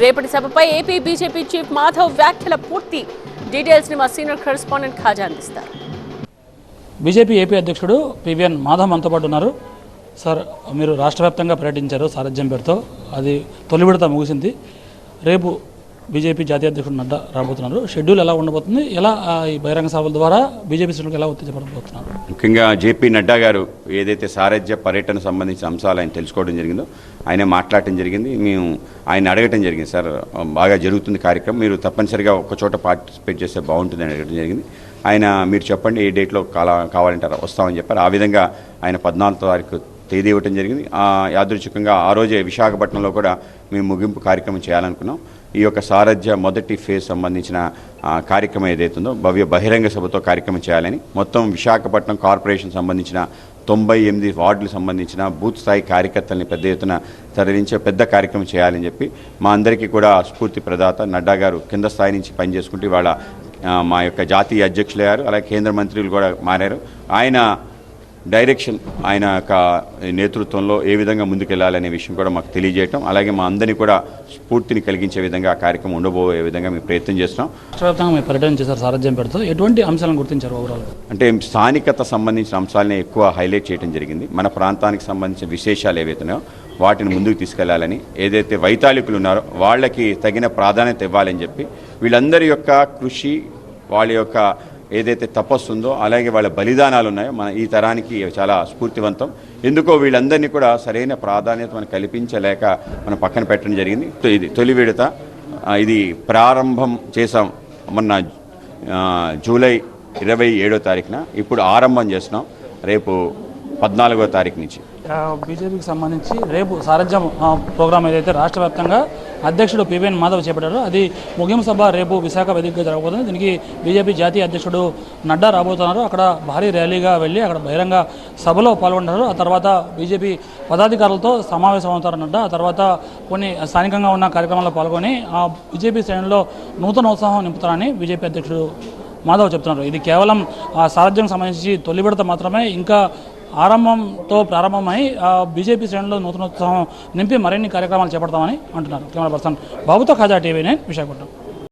రేపటి సభపై AP BJP chief Madhav వ్యాఖ్యల పూర్తి డీటెయిల్స్ ని మా సీనియర్ కరెస్పాండెంట్ ఖాజా అందిస్తారు. బీజేపీ ఏపీ అధ్యక్షుడు పివిఎన్ మాధవ్ మనతో పాటు ఉన్నారు. సార్, మీరు రాష్ట్ర వ్యాప్తంగా పర్యటించారు సారథ్యం పేరుతో. అది తొలి విడత ముగిసింది. రేపు బీజేపీ జాతీయ అధ్యక్షుడు నడ్డా రాబోతున్నారు. షెడ్యూల్ ఎలా ఉండబోతుంది, ఎలా ఈ బహిరంగ సభల ద్వారా బీజేపీ శ్రేణులకు ఎలా ఉత్తేజపడబోతున్నారు? ముఖ్యంగా జేపీ నడ్డా గారు ఏదైతే సారథ్య పర్యటన సంబంధించిన అంశాలు ఆయన తెలుసుకోవడం జరిగిందో ఆయన మాట్లాడటం జరిగింది. మేము ఆయన అడగటం జరిగింది, సార్ బాగా జరుగుతుంది కార్యక్రమం, మీరు తప్పనిసరిగా ఒక చోట పార్టిసిపేట్ చేస్తే బాగుంటుంది అని అడగడం జరిగింది. ఆయన మీరు చెప్పండి ఏ డేట్లో కావాలంటారా వస్తామని చెప్పారు. ఆ విధంగా ఆయన 14వ తారీఖు తేదీ ఇవ్వటం జరిగింది. యాదృచ్ఛికంగా ఆ రోజే విశాఖపట్నంలో కూడా మేము ముగింపు కార్యక్రమం చేయాలనుకున్నాం. ఈ యొక్క సారథ్య మొదటి ఫేజ్ సంబంధించిన కార్యక్రమం ఏదైతుందో భవ్య బహిరంగ సభతో కార్యక్రమం చేయాలని మొత్తం విశాఖపట్నం కార్పొరేషన్ సంబంధించిన 98 వార్డులకు సంబంధించిన బూత్ స్థాయి కార్యకర్తల్ని పెద్ద ఎత్తున తరలించే పెద్ద కార్యక్రమం చేయాలని చెప్పి మా అందరికీ కూడా స్ఫూర్తి ప్రదాత నడ్డా గారు కింద స్థాయి నుంచి పనిచేసుకుంటూ ఇవాళ మా యొక్క జాతీయ అధ్యక్షులయ్యారు. అలాగే కేంద్ర మంత్రులు కూడా మారారు. ఆయన డైరెక్షన్, ఆయన యొక్క నేతృత్వంలో ఏ విధంగా ముందుకెళ్లాలనే విషయం కూడా మాకు తెలియజేయటం, అలాగే మా అందరినీ కూడా స్ఫూర్తిని కలిగించే విధంగా ఆ కార్యక్రమం ఉండబోయే విధంగా మేము ప్రయత్నం చేస్తున్నాం. రాష్ట్రవ్యాప్తంగా మేము పర్యటన చేశారు సారథ్యం పెడుతూ. ఎటువంటి అంశాలను గుర్తించారు ఓవరాల్? అంటే స్థానికత సంబంధించిన అంశాలని ఎక్కువ హైలైట్ చేయడం జరిగింది. మన ప్రాంతానికి సంబంధించిన విశేషాలు ఏవైతున్నాయో వాటిని ముందుకు తీసుకెళ్లాలని, ఏదైతే వైతాళికులు ఉన్నారో వాళ్ళకి తగిన ప్రాధాన్యత ఇవ్వాలని చెప్పి వీళ్ళందరి యొక్క కృషి, వాళ్ళ యొక్క ఏదైతే తపస్సు ఉందో అలాగే వాళ్ళ బలిదానాలు ఉన్నాయో మన ఈ తరానికి చాలా స్ఫూర్తివంతం. ఎందుకో వీళ్ళందరినీ కూడా సరైన ప్రాధాన్యత మనం కల్పించలేక మనం పక్కన పెట్టడం జరిగింది. ఇది తొలి విడత. ఇది ప్రారంభం చేసాం మొన్న జూలై 27వ తారీఖున. ఇప్పుడు ఆరంభం చేస్తున్నాం రేపు 14వ తారీఖు నుంచి. బీజేపీకి సంబంధించి రేపు సారథ్యం ప్రోగ్రాం ఏదైతే రాష్ట్ర వ్యాప్తంగా అధ్యక్షుడు పివిఎన్ మాధవ్ చేపట్టారో అది ముగింపు సభ రేపు విశాఖ వేదికగా జరగబోతుంది. దీనికి బీజేపీ జాతీయ అధ్యక్షుడు నడ్డా రాబోతున్నారు. అక్కడ భారీ ర్యాలీగా వెళ్ళి అక్కడ బహిరంగ సభలో పాల్గొంటారు. ఆ తర్వాత బీజేపీ పదాధికారులతో సమావేశం అవుతారు నడ్డా. ఆ తర్వాత కొన్ని స్థానికంగా ఉన్న కార్యక్రమాల్లో పాల్గొని ఆ బీజేపీ శ్రేణుల్లో నూతన ఉత్సాహం నింపుతారని బీజేపీ అధ్యక్షుడు మాధవ్ చెప్తున్నారు. ఇది కేవలం సారథ్యం సంబంధించి తొలి విడత మాత్రమే. ఇంకా ఆరంభంతో ప్రారంభమై బీజేపీ శ్రేణుల్లో నూతనోత్సాహం నింపి మరిన్ని కార్యక్రమాలు చేపడతామని అంటున్నారు. కెమెరా పర్సన్ బాబుతో ఖాజా, TV9 విశాఖపట్నం.